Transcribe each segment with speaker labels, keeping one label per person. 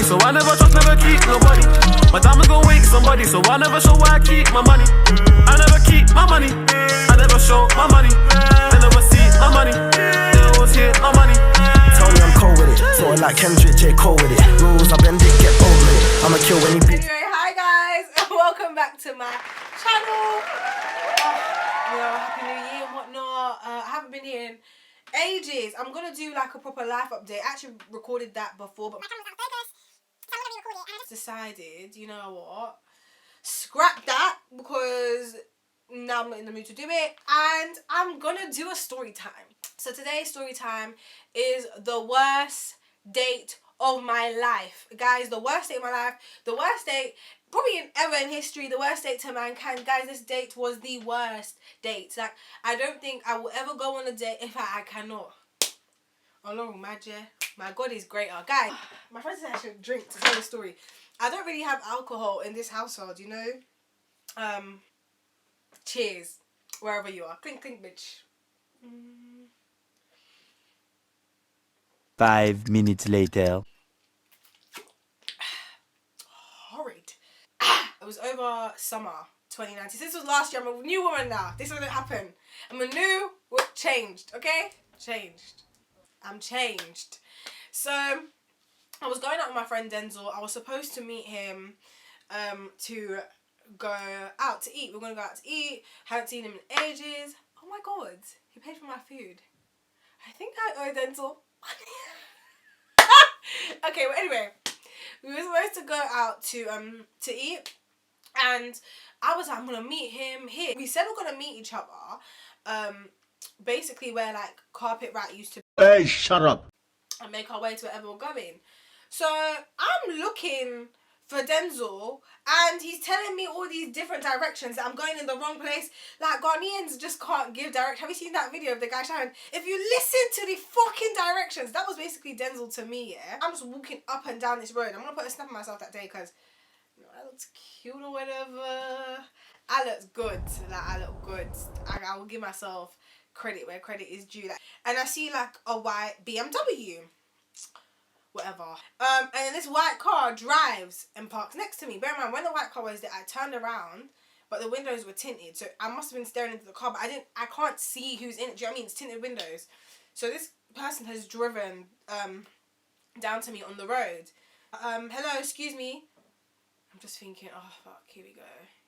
Speaker 1: so I never trust, never keep nobody. My diamonds gon' wake somebody, so I never show where I keep my money. I never keep my money, I never show my money. I never see my money, they always hear my money.
Speaker 2: Tell me I'm cold with it, sort of like Kendrick, J. Cole with it. Rules, I bend it, get over it. I'ma kill any bitch.
Speaker 3: Anyway, hi guys, welcome back to my channel. Happy New Year and whatnot. I haven't been here in ages. I'm gonna do like a proper life update. I actually recorded that before, but my camera's out of focus, so I'm gonna re-record it. And I just decided, you know what? Scrap that because now I'm not in the mood to do it, and I'm gonna do a story time. So today's story time is the worst date of my life, guys. The worst date of my life, the worst date probably ever in history, the worst date to mankind. Guys, this date was the worst date. Like, I don't think I will ever go on a date if I cannot. Oh Lord, my God is greater. Guys, my friend said I should drink to tell the story. I don't really have alcohol in this household, you know. Cheers, wherever you are. Clink, clink, bitch.
Speaker 4: 5 minutes later.
Speaker 3: Horrid. It was over summer 2019. This was last year. I'm a new woman now. This wouldn't happen. I'm a new, changed, okay? Changed. I'm changed. So, I was going out with my friend Denzel. I was supposed to meet him to go out to eat. We're going to go out to eat. Haven't seen him in ages. Oh my God. He paid for my food. I think I owe Denzel money. Okay, well anyway. We were supposed to go out to eat, and I was like, I'm gonna meet him here. We said we're gonna meet each other, basically where like Carpet Rat used to be.
Speaker 5: Hey, shut up.
Speaker 3: And make our way to wherever we're going. So I'm looking for Denzel, and he's telling me all these different directions that I'm going in the wrong place. Like, Ghanaians just can't give direction. Have you seen that video of the guy shouting, if you listen to the fucking directions? That was basically Denzel to me, yeah? I'm just walking up and down this road. I'm gonna put a snap of myself that day because, you know, I looked cute or whatever. I looked good. Like, I look good. I will give myself credit where credit is due. Like, and I see like a white BMW. Whatever. And then this white car drives and parks next to me. Bear in mind, when the white car was there, I turned around, but the windows were tinted. So I must have been staring into the car, but I can't see who's in it. Do you know what I mean? It's tinted windows. So this person has driven down to me on the road. Hello, excuse me. I'm just thinking, oh fuck, here we go.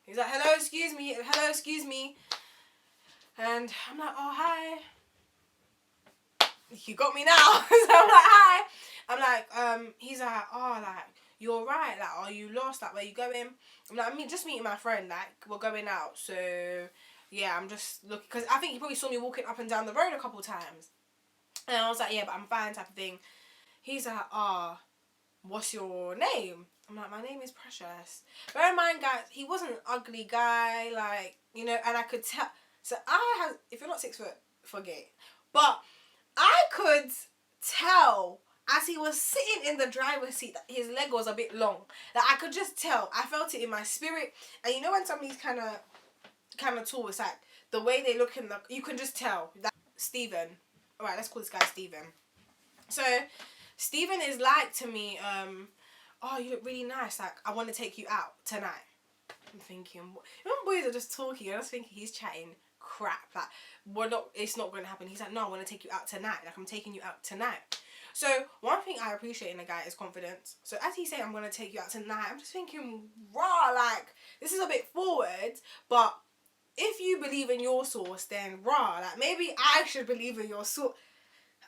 Speaker 3: He's like, hello, excuse me. Hello, excuse me. And I'm like, oh, hi. You got me now. So I'm like, hi. I'm like, he's like, oh, like, you're right, like, are you lost, like, where you going? I'm like, just meeting my friend, like, we're going out, so, yeah, I'm just looking, because I think he probably saw me walking up and down the road a couple times, and I was like, yeah, but I'm fine, type of thing. He's like, what's your name? I'm like, my name is Precious. Bear in mind, guys, he wasn't an ugly guy, like, you know, and I could tell, so if you're not 6 foot, forget, but I could tell as he was sitting in the driver's seat that his leg was a bit long. Like, I could just tell. I felt it in my spirit. And you know when somebody's kind of tall, it's like the way they look in the, you can just tell. That Steven. Alright, let's call this guy Steven. So Steven is like to me, oh, you look really nice. Like, I want to take you out tonight. I'm thinking, when boys are just talking, I was thinking he's chatting crap. Like, it's not going to happen. He's like, no, I want to take you out tonight. Like, I'm taking you out tonight. So one thing I appreciate in a guy is confidence. So as he's saying, I'm going to take you out tonight, I'm just thinking, raw, like, this is a bit forward, but if you believe in your source, then raw, like, maybe I should believe in your source.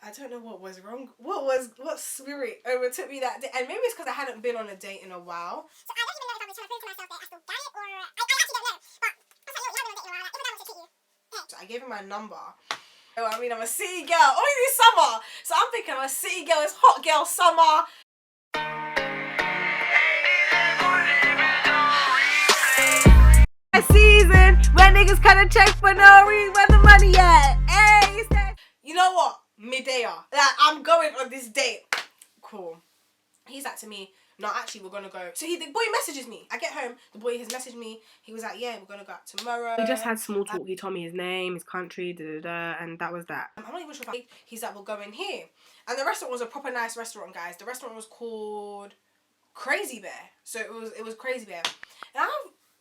Speaker 3: I don't know what was wrong. What spirit overtook me that day? And maybe it's because I hadn't been on a date in a while. So I don't even know if I was trying to prove to myself that I still got it, or I actually don't know. But I was like, yo, you haven't been on a date in a while, like, every time I want to treat you. So I gave him my number. Oh, I mean, I'm a city girl. Oh, it's summer. So I'm thinking I'm a city girl. It's hot girl summer. A season where niggas kind of check for no reason. Where the money at? Hey, you know what? Midday. Like, I'm going on this date. Cool. He's like to me, no, actually, we're going to go. So the boy messages me. I get home. The boy has messaged me. He was like, yeah, we're going to go out tomorrow. We just had small talk. He told me his name, his country, and that was that. I'm not even sure if he's like, we'll go in here. And the restaurant was a proper nice restaurant, guys. The restaurant was called Crazy Bear. So it was Crazy Bear. And I've,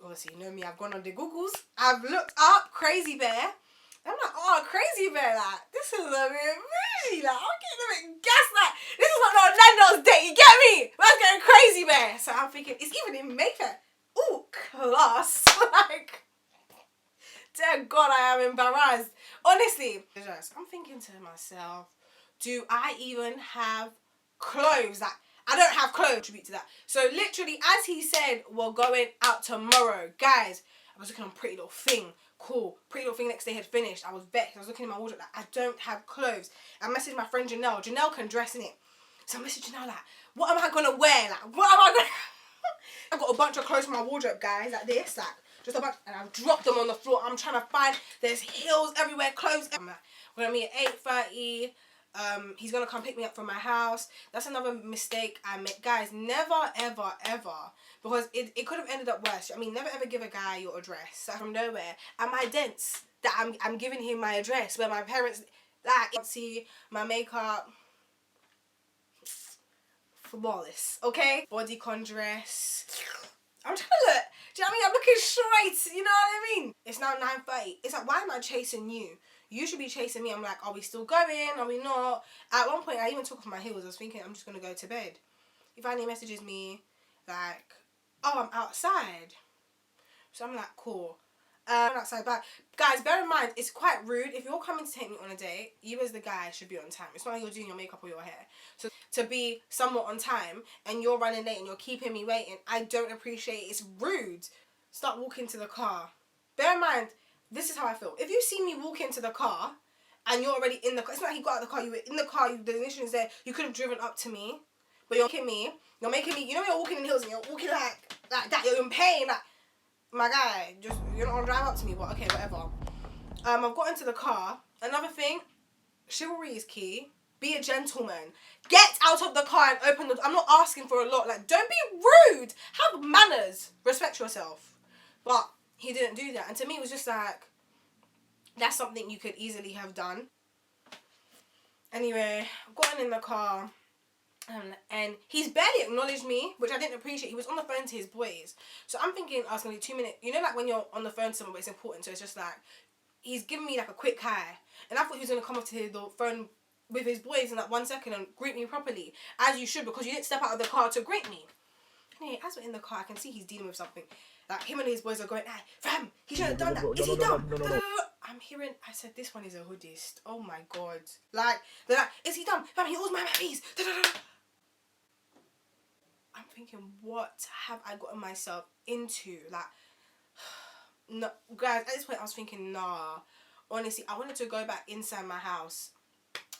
Speaker 3: obviously, you know me, I've gone on the Googles. I've looked up Crazy Bear. I'm like, oh, Crazy Bear, like, this is a bit bougie, like, I'm getting a bit gaslight. This is not Orlando's date, you get me? Man's getting Crazy Bear. So I'm thinking, it's even in Mayfair. Ooh, class. Like, dear God, I am embarrassed. Honestly, I'm thinking to myself, do I even have clothes? Like, I don't have clothes to contribute to that. So literally, as he said, we're going out tomorrow. Guys, I was looking on Pretty Little Thing. Cool. Pretty Little Thing next day had finished. I was vexed. I was looking in my wardrobe like, I don't have clothes. I messaged my friend Janelle. Janelle can dress in it. So I messaged Janelle like, what am I going to wear? Like, what am I going to... I've got a bunch of clothes in my wardrobe, guys, like this, like, just a bunch, and I've dropped them on the floor. I'm trying to find, there's heels everywhere, clothes. I'm like, we're going to meet at 8:30. He's going to come pick me up from my house. That's another mistake I made. Guys, never, ever, ever, because it could have ended up worse. I mean, never ever give a guy your address like, from nowhere. And my dents, that I'm giving him my address, where my parents, like, see my makeup, flawless, okay? Bodycon dress. I'm trying to look. Do you know what I mean? I'm looking straight. You know what I mean? It's now 9:30. It's like, why am I chasing you? You should be chasing me. I'm like, are we still going? Are we not? At one point, I even took off my heels. I was thinking, I'm just going to go to bed. He finally messages me, like, oh, I'm outside. So I'm like, cool. I'm outside. But guys, bear in mind, it's quite rude. If you're coming to take me on a date, you as the guy should be on time. It's not like you're doing your makeup or your hair. So to be somewhat on time and you're running late and you're keeping me waiting, I don't appreciate it. It's rude. Start walking to the car. Bear in mind, this is how I feel. If you see me walk into the car and you're already in the car, it's not like you got out of the car, you were in the car, the ignition is there, you could have driven up to me, but you're making me, you know, you're walking in heels and you're walking like that, you're in pain, like, my guy, just, you're not gonna drive up to me, but okay, whatever. I've got into the car. Another thing, chivalry is key. Be a gentleman. Get out of the car and open the door. I'm not asking for a lot. Like, don't be rude. Have manners. Respect yourself. But he didn't do that. And to me, it was just like, that's something you could easily have done. Anyway, I've gotten in the car. And he's barely acknowledged me, which I didn't appreciate. He was on the phone to his boys. So I'm thinking, I was going to do 2 minutes. You know, like when you're on the phone to someone, but it's important. So it's just like, he's giving me like a quick hi. And I thought he was going to come up to the phone with his boys in like 1 second and greet me properly. As you should, because you didn't step out of the car to greet me. Anyway, as we're in the car, I can see he's dealing with something. Like, him and his boys are going, hey, fam, he shouldn't have done that. Is he dumb? No. I'm hearing, I said, this one is a hoodist. Oh my God. Like, they're like, is he dumb? Fam, he owes my fees. I'm thinking, what have I gotten myself into? Like, no, guys, at this point, I was thinking, nah. Honestly, I wanted to go back inside my house.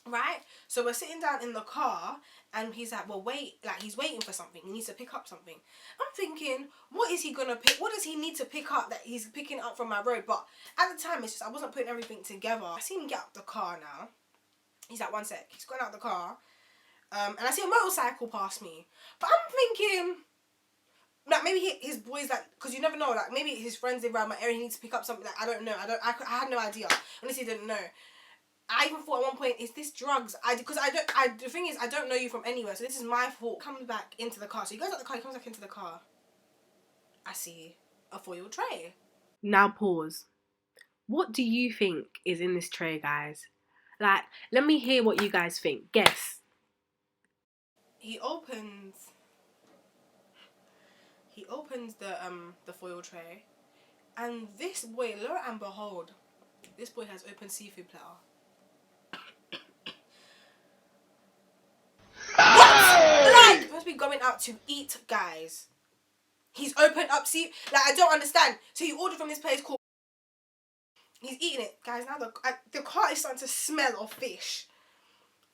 Speaker 3: Right? So we're sitting down in the car and he's like, well, wait, like he's waiting for something. He needs to pick up something. I'm thinking, what is he going to pick? What does he need to pick up that he's picking up from my road? But at the time, it's just, I wasn't putting everything together. I see him get out the car now. He's like, 1 sec. He's gone out the car. And I see a motorcycle pass me. But I'm thinking, like, maybe his boys, like, because you never know, like, maybe his friends live around my area, he needs to pick up something, like, I don't know. I had no idea. Honestly, didn't know. I even thought at one point, is this drugs? The thing is, I don't know you from anywhere, so this is my fault. Comes back into the car. So he goes out the car, he comes back into the car. I see a foil tray.
Speaker 4: Now pause. What do you think is in this tray, guys? Like, let me hear what you guys think. Guess.
Speaker 3: He opens the foil tray, and this boy, lo and behold, this boy has open seafood platter. Like, supposed to be going out to eat, guys. He's opened up like, I don't understand. So he ordered from this place called. He's eating it, guys. Now the car is starting to smell of fish.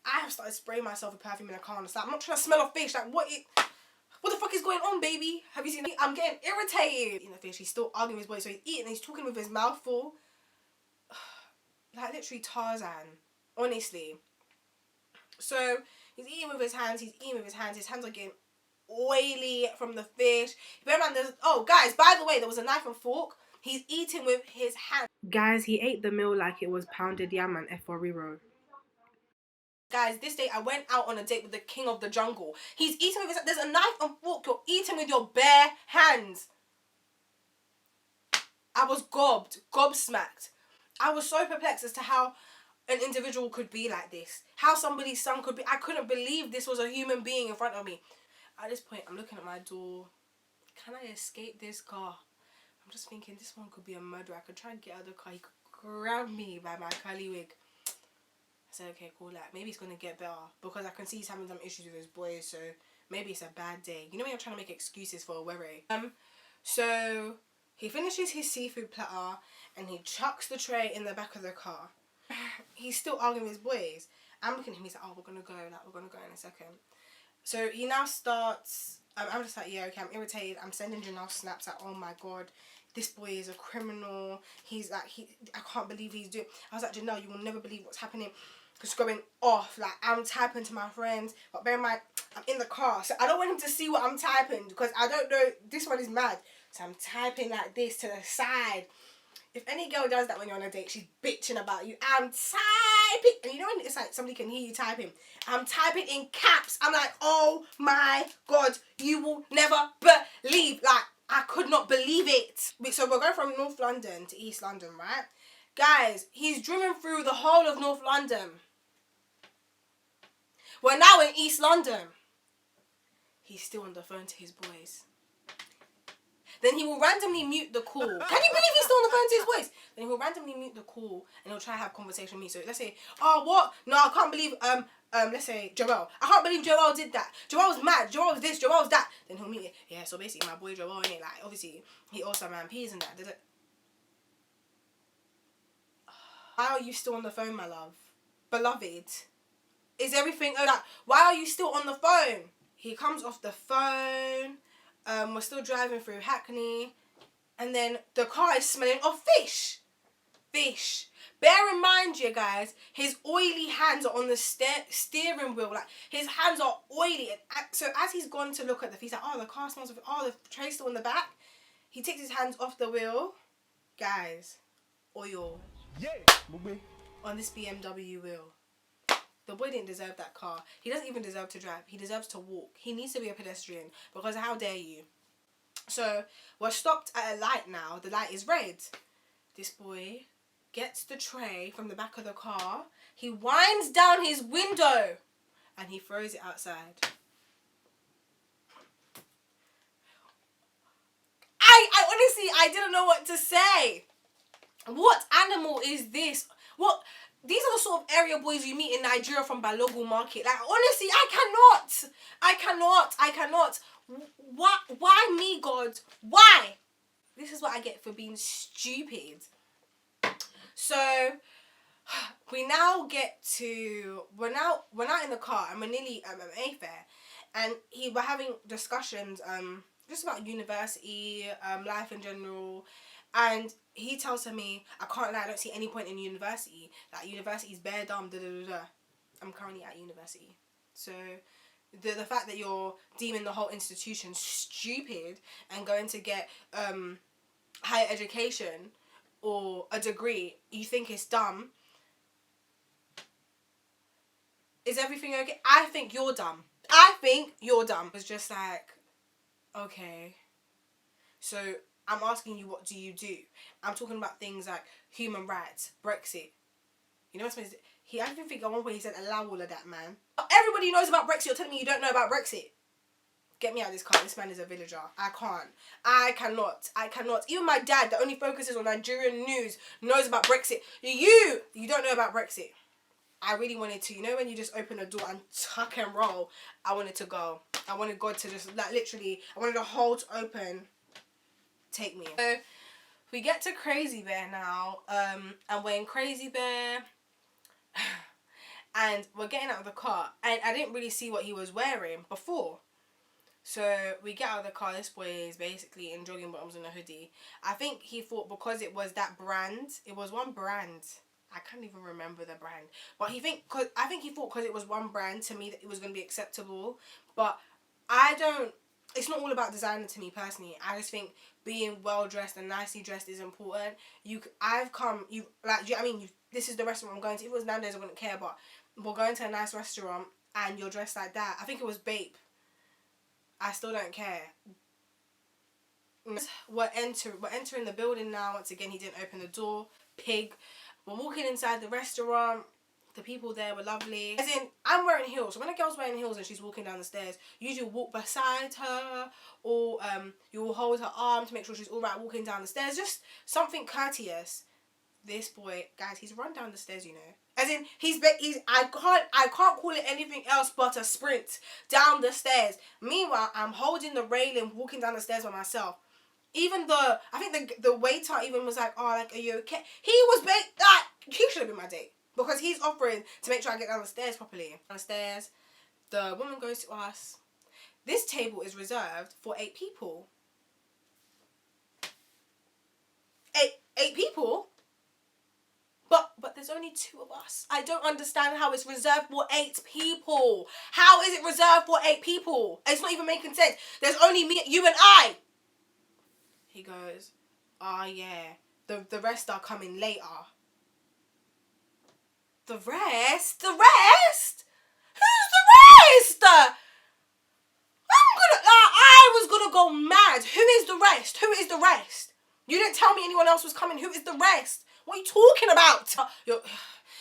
Speaker 3: I have started spraying myself with perfume in the car. I'm not trying to smell of fish. Like, what the fuck is going on, baby? Have you seen it? I'm getting irritated. Eating the fish. He's still arguing with his body, so he's eating. He's talking with his mouth full. Like, literally Tarzan. Honestly. So he's eating with his hands. His hands are getting oily from the fish. Bear in mind, guys, by the way, there was a knife and fork. He's eating with his hands.
Speaker 4: Guys, he ate the meal like it was pounded yam and F4 roll.
Speaker 3: Guys, this day I went out on a date with the king of the jungle. He's eating with his... There's a knife and fork. You're eating with your bare hands. I was gobsmacked. I was so perplexed as to how an individual could be like this. How somebody's son could be. I couldn't believe this was a human being in front of me. At this point, I'm looking at my door. Can I escape this car? I'm just thinking, this one could be a murderer. I could try and get out of the car. He could grab me by my curly wig. I said, okay, cool. Like, maybe it's going to get better. Because I can see he's having some issues with his boys. So, maybe it's a bad day. You know when you're trying to make excuses for a worry? So, he finishes his seafood platter. And he chucks the tray in the back of the car. He's still arguing with his boys. I'm looking at him. He's like, oh, we're going to go. Like, we're going to go in a second. So, he now starts... I'm just like, yeah, okay, I'm irritated. I'm sending Janelle snaps like, oh my god, this boy is a criminal. He's like, I can't believe he's doing... I was like, Janelle, you will never believe what's happening. It's going off. Like, I'm typing to my friends. But bear in mind, I'm in the car. So I don't want him to see what I'm typing. Because I don't know, this one is mad. So I'm typing like this to the side. If any girl does that when you're on a date, she's bitching about you. I'm typing. And you know when it's like somebody can hear you typing? I'm typing in caps. I'm like, oh my god, you will never believe. Like, I could not believe it. So we're going from North London to East London, right? Guys, he's driven through the whole of North London. We're now in East London. He's still on the phone to his boys. Then he will randomly mute the call. Can you believe he's still on the phone to his voice? Then he will randomly mute the call and he'll try to have a conversation with me. So let's say, oh, what? No, I can't believe, let's say, Joel. I can't believe Joel did that. Joel's mad. Joel's this. Joel's that. Then he'll mute it. Yeah, so basically my boy Joel, innit? Like, obviously, he also man peas and that. Did it? Why are you still on the phone, my love? Beloved? Is everything like, why are you still on the phone? He comes off the phone. We're still driving through Hackney. And then the car is smelling of fish. Fish. Bear in mind, you guys, his oily hands are on the steering wheel. Like, his hands are oily. And so as he's gone to look at the fish, he's like, oh, the car smells of... Oh, the tray's still in the back. He takes his hands off the wheel. Guys, oil. Yeah. On this BMW wheel. The boy didn't deserve that car. He doesn't even deserve to drive. He deserves to walk. He needs to be a pedestrian. Because how dare you? So, we're stopped at a light now. The light is red. This boy gets the tray from the back of the car. He winds down his window. And he throws it outside. I honestly, I didn't know what to say. What animal is this? What... These are the sort of area boys you meet in Nigeria from Balogun Market. Like, honestly, I cannot. Why me, God? Why? This is what I get for being stupid. So, we now get to... We're now in the car and we're nearly at Mayfair. And we're having discussions just about university, life in general. And he tells to me, I can't lie, I don't see any point in university. Like, university is bare dumb, I'm currently at university. So, the fact that you're deeming the whole institution stupid and going to get higher education or a degree, you think it's dumb. Is everything okay? I think you're dumb. It's just like, okay. So... I'm asking you, what do you do? I'm talking about things like human rights, Brexit. You know what's supposed to... I even think at one point he said, allow all of that, man. Everybody knows about Brexit. You're telling me you don't know about Brexit. Get me out of this car. This man is a villager. I cannot. Even my dad, that only focuses on Nigerian news, knows about Brexit. You don't know about Brexit. I really wanted to. You know when you just open a door and tuck and roll? I wanted to go. I wanted God to just, like, literally, I wanted the hole to open... Take me. So we get to Crazy Bear now, and we're in Crazy Bear, and we're getting out of the car, and I didn't really see what he was wearing before. So we get out of the car. This boy is basically in jogging bottoms and a hoodie. I think he thought because it was that brand, it was one brand. I can't even remember the brand, but I think he thought because it was one brand to me that it was going to be acceptable. But it's not all about designer to me personally. I just think being well dressed and nicely dressed is important. This is the restaurant I'm going to. If it was Nando's, I wouldn't care, but we're going to a nice restaurant and you're dressed like that. I think it was Bape. I still don't care. We're entering the building now. Once again, he didn't open the door. Pig. We're walking inside the restaurant. The people there were lovely. As in, I'm wearing heels. So when a girl's wearing heels and she's walking down the stairs, you usually walk beside her, or you will hold her arm to make sure she's all right walking down the stairs. Just something courteous. This boy, guys, he's run down the stairs, you know. As in, I can't call it anything else but a sprint down the stairs. Meanwhile, I'm holding the railing, walking down the stairs by myself. Even I think the waiter even was like, oh, like, are you okay? He should have been my date. Because he's offering to make sure I get down the stairs properly. Down the stairs, the woman goes to us. This table is reserved for 8 people. 8 people? But there's only 2 of us. I don't understand how it's reserved for 8 people. How is it reserved for 8 people? It's not even making sense. There's only me, you and I. He goes, oh yeah, the rest are coming later. The rest? The rest? Who's the rest? I was gonna go mad. Who is the rest? Who is the rest? You didn't tell me anyone else was coming. Who is the rest? What are you talking about?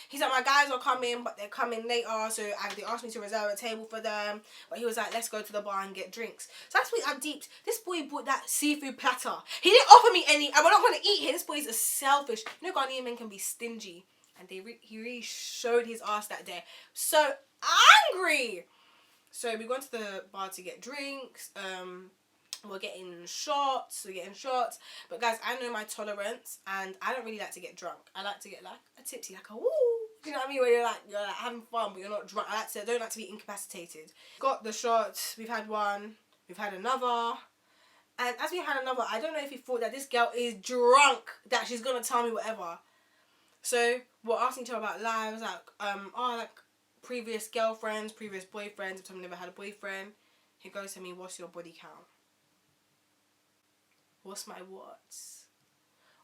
Speaker 3: He's like, my guys are coming, but they're coming later. So they asked me to reserve a table for them. But he was like, let's go to the bar and get drinks. So that's what I deeped. This boy bought that seafood platter. He didn't offer me any. And we're not going to eat here. This boy is selfish. You know, Ghanaian men can be stingy. And he really showed his ass that day. So angry. So we went to the bar to get drinks. We're getting shots. But guys, I know my tolerance, and I don't really like to get drunk. I like to get like a tipsy, like a woo. You know what I mean? Where you're like having fun, but you're not drunk. I don't like to be incapacitated. Got the shots. We've had one. We've had another. And as we had another, I don't know if he thought that this girl is drunk, that she's gonna tell me whatever. So we're asking each other about lives, like previous girlfriends, previous boyfriends. If I've never had a boyfriend, he goes to me, "What's your body count?" What's my what?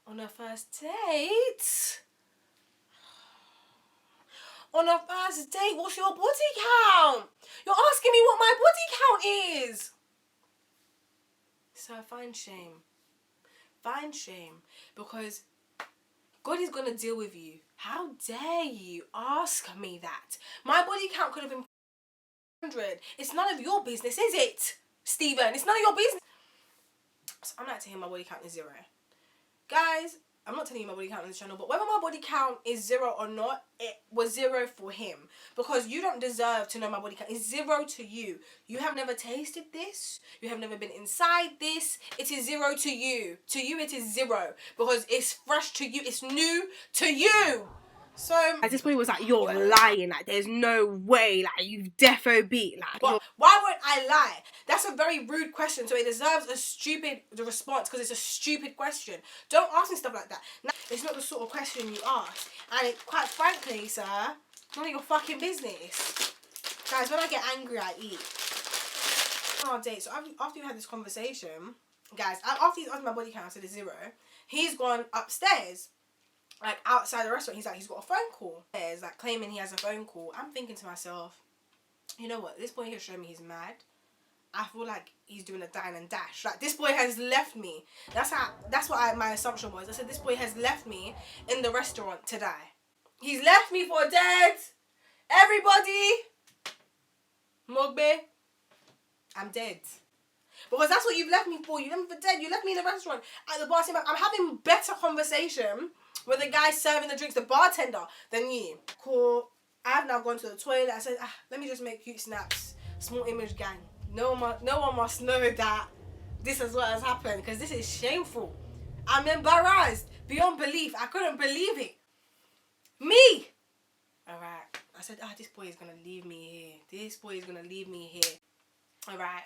Speaker 3: On a first date? On a first date, what's your body count? You're asking me what my body count is. So find shame. Find shame. Because God is going to deal with you. How dare you ask me that? My body count could have been 100. It's none of your business, is it, Stephen? It's none of your business. So I'm like to him, my body count is 0. Guys, I'm not telling you my body count on this channel, but whether my body count is 0 or not, it was 0 for him. Because you don't deserve to know my body count. It's 0 to you. You have never tasted this. You have never been inside this. It is 0 to you. To you, it is 0. Because it's fresh to you. It's new to you. So
Speaker 4: this boy was like, you're lying, like there's no way, like you've defo beat, like.
Speaker 3: But why would I lie? That's a very rude question, so it deserves a stupid response because it's a stupid question. Don't ask me stuff like that. Now, it's not the sort of question you ask, and quite frankly, sir, it's none of your fucking business. Guys, when I get angry, I eat. On our date, so after we had this conversation, guys, after he's asked my body count, I said it's 0. He's gone upstairs. Like outside the restaurant, he's got a phone call. He's like claiming he has a phone call. I'm thinking to myself, you know what? This boy here showed me he's mad. I feel like he's doing a dine and dash. Like this boy has left me. That's what my assumption was. I said this boy has left me in the restaurant to die. He's left me for dead. Everybody, Mogbe, I'm dead. Because that's what you've left me for. You left me for dead. You left me in the restaurant at the bar. I'm having better conversation with the guy serving the drinks, the bartender, than you. Cool. I've now gone to the toilet. I said, let me just make cute snaps. Small image gang. No one must know that this is what has happened, because this is shameful. I'm embarrassed beyond belief. I couldn't believe it. Me. Alright. I said, this boy is going to leave me here. This boy is going to leave me here. Alright.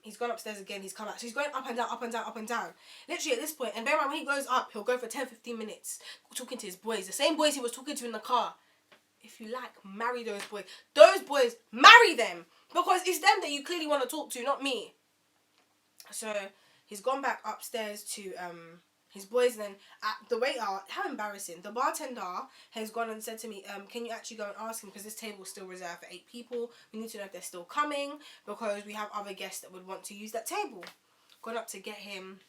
Speaker 3: He's gone upstairs again, he's come out. So he's going up and down, up and down, up and down. Literally at this point, and bear in mind, when he goes up, he'll go for 10-15 minutes talking to his boys. The same boys he was talking to in the car. If you like, marry those boys. Those boys, marry them. Because it's them that you clearly want to talk to, not me. So he's gone back upstairs to His boys then, at the waiter, how embarrassing. The bartender has gone and said to me, can you actually go and ask him, because this table is still reserved for 8 people. We need to know if they're still coming, because we have other guests that would want to use that table. Gone up to get him.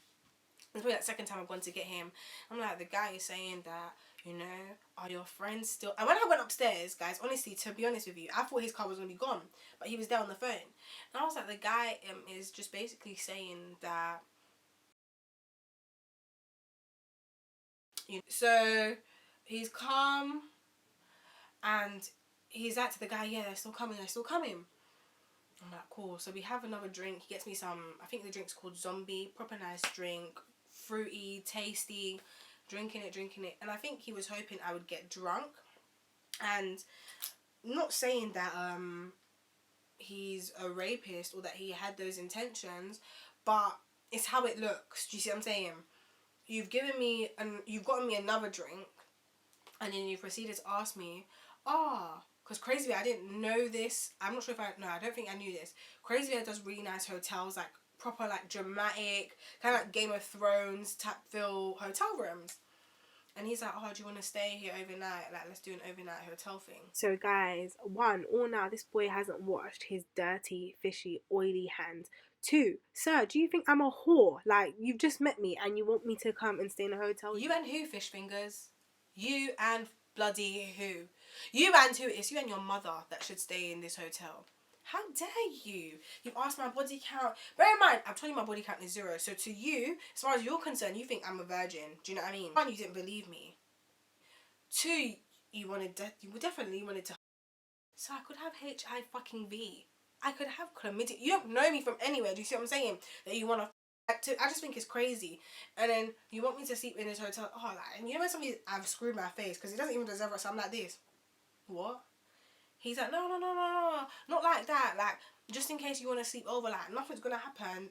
Speaker 3: It's probably like the second time I've gone to get him. I'm like, the guy is saying that, you know, are your friends still... And when I went upstairs, guys, honestly, to be honest with you, I thought his car was going to be gone. But he was there on the phone. And I was like, the guy is just basically saying that... So, he's calm. And he's like to the guy, yeah, they're still coming, they're still coming. I'm like, cool. So we have another drink. He gets me some, I think the drink's called Zombie. Proper nice drink. Fruity, tasty. Drinking it. And I think he was hoping I would get drunk. And not saying that he's a rapist or that he had those intentions, but it's how it looks. Do you see what I'm saying? You've given me, you've gotten me another drink, and then you proceeded to ask me, because Crazy Bear, I didn't know this. I'm not sure if I don't think I knew this. Crazy Bear does really nice hotels, like proper, like dramatic, kind of like Game of Thrones type feel hotel rooms. And he's like, oh, do you want to stay here overnight? Like, let's do an overnight hotel thing.
Speaker 4: So guys, 1, all now this boy hasn't washed his dirty, fishy, oily hands. 2, sir, do you think I'm a whore? Like, you've just met me and you want me to come and stay in a hotel?
Speaker 3: You and who, fish fingers? You and bloody who? You and who? It's you and your mother that should stay in this hotel. How dare you? You've asked my body count. Bear in mind, I've told you my body count is 0. So to you, as far as you're concerned, you think I'm a virgin. Do you know what I mean? 1, you didn't believe me. 2, you definitely wanted to. So I could have HIV fucking V. I could have chlamydia. You don't know me from anywhere. Do you see what I'm saying? That you want to. I just think it's crazy. And then you want me to sleep in this hotel. Oh, like, and you know when I've screwed my face because he doesn't even deserve it. So I'm like this. What? He's like, no, not like that. Like, just in case you want to sleep over, like, nothing's going to happen.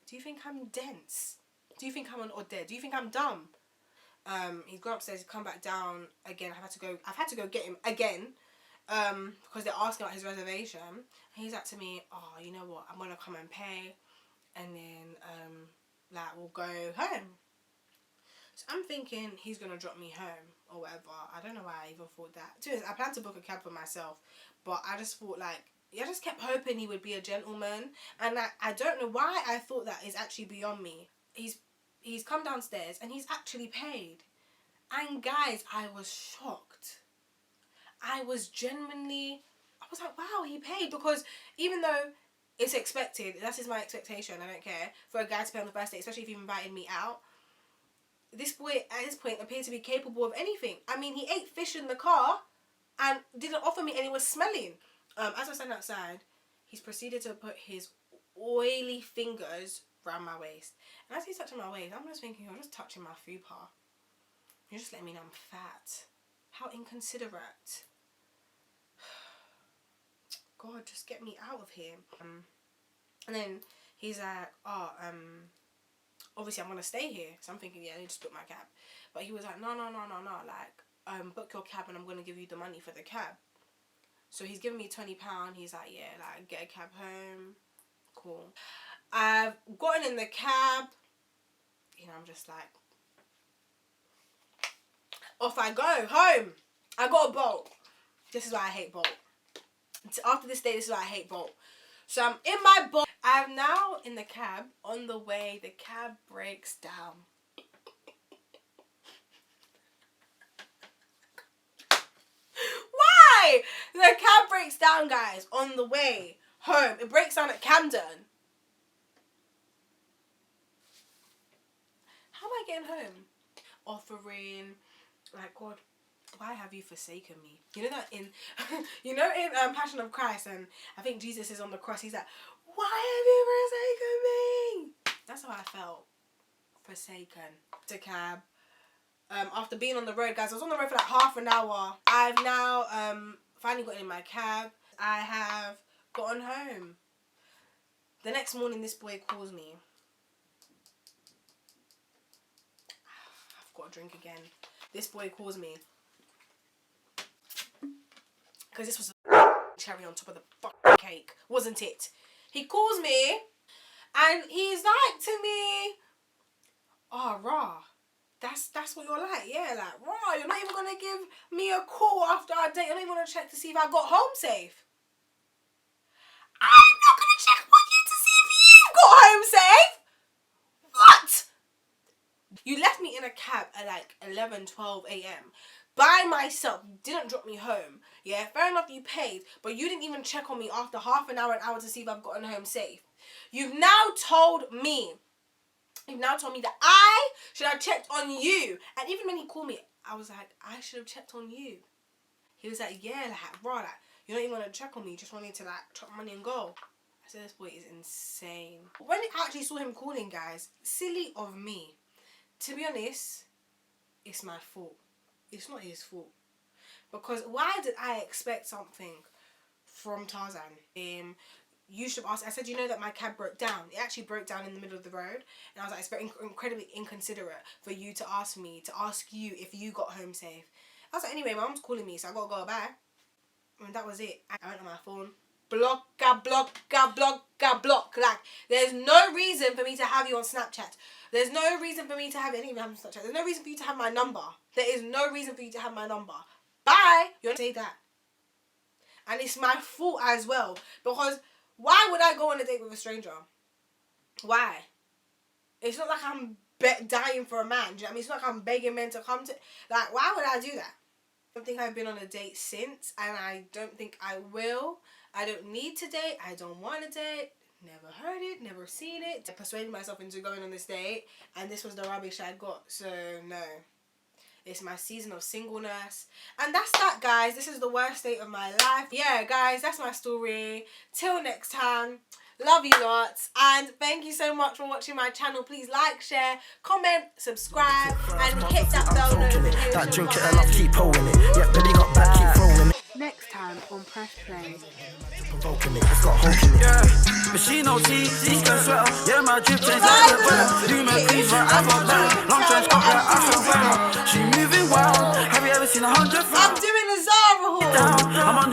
Speaker 3: Do you think I'm dense? Do you think I'm an dead? Do you think I'm dumb? He's gone upstairs, come back down again. I've had to go get him again. Because they're asking about his reservation. And he's like to me, oh, you know what? I'm going to come and pay. And then, like, we'll go home. So I'm thinking he's going to drop me home or whatever. I don't know why I even thought that. I planned to book a cab for myself. But I just thought, like, I just kept hoping he would be a gentleman. And I don't know why I thought that is actually beyond me. He's come downstairs and he's actually paid. And guys, I was shocked. I was like, wow, he paid. Because even though it's expected, that is my expectation, I don't care, for a guy to pay on the first date, especially if he invited me out. This boy, at this point, appeared to be capable of anything. I mean, he ate fish in the car and didn't offer me any, was smelling. As I was standing outside, he's proceeded to put his oily fingers around my waist. And as he's touching my waist, I'm just thinking, you're just touching my fupa. You're just letting me know I'm fat. How inconsiderate. God, just get me out of here. And then he's like, obviously I'm going to stay here. So I'm thinking, yeah, I need to book my cab. But he was like, no, like, book your cab and I'm going to give you the money for the cab. So he's giving me £20. He's like, yeah, like, get a cab home. Cool. I've gotten in the cab. You know, I'm just like, off I go, home. I got a Bolt. This is why I hate Bolt. After this day, this is why I hate Bolt. So I'm in my Bolt. I'm now in the cab. On the way, the cab breaks down. Why? The cab breaks down, guys, on the way home. It breaks down at Camden. How am I getting home? Offering, like, God, why have you forsaken me? You know that in Passion of Christ, and I think Jesus is on the cross, he's like, why have you forsaken me? That's how I felt. Forsaken. To cab. After being on the road, guys, I was on the road for like half an hour. I've now finally gotten in my cab. I have gotten home. The next morning, this boy calls me. I've got a drink again. This boy calls me. Because this was a cherry on top of the fucking cake, wasn't it? He calls me and he's like to me, Oh, raw. That's what you're like, yeah, like, raw. You're not even gonna give me a call after our date. You're not even gonna check to see if I got home safe. I'm not gonna check on you to see if you got home safe. What? You left me in a cab at like 11, 12 a.m. by myself. You didn't drop me home. Yeah, fair enough, you paid, but you didn't even check on me after half an hour to see if I've gotten home safe. You've now told me that I should have checked on you. And even when he called me, I was like, I should have checked on you. He was like, yeah, like, bro, like, you're not even gonna check on me, you just wanted to like chop money and go. I said, this boy is insane. When I actually saw him calling, guys, silly of me. To be honest, it's my fault. It's not his fault. Because why did I expect something from Tarzan? You should have asked. I said, you know that my cab broke down. It actually broke down in the middle of the road. And I was like, it's very incredibly inconsiderate for you to ask you if you got home safe. I was like, anyway, my mom's calling me, so I gotta go, bye. And that was it. I went on my phone. Block. Like, there's no reason for me to have you on Snapchat. There's no reason for me to have it. I didn't even have Snapchat. There's no reason for you to have my number. There is no reason for you to have my number. Bye. You want to say that? And it's my fault as well. Because why would I go on a date with a stranger? Why? It's not like I'm dying for a man. Do you know what I mean? It's not like I'm begging men to come to... Like, why would I do that? I don't think I've been on a date since. And I don't think I will. I don't need to date. I don't want to date. Never heard it. Never seen it. I persuaded myself into going on this date. And this was the rubbish I got. So, no. It's my season of singleness. And that's that, guys. This is the worst date of my life. Yeah, guys, that's my story. Till next time. Love you lots. And thank you so much for watching my channel. Please like, share, comment, subscribe, and hit that bell notification.
Speaker 2: That drink it and I'll keep holding it. Yeah, baby got back, keep throwing it.
Speaker 4: Next time on Press Play.
Speaker 2: Provoking it, it's got hope in it.
Speaker 1: Yeah, but she no tea, sweater. Yeah, my drip change like the weather. Do my things right, I got better. Long trench got her, I feel better. She moving wild. Have you ever seen 100?
Speaker 3: I'm doing a Zara haul.
Speaker 1: I'm on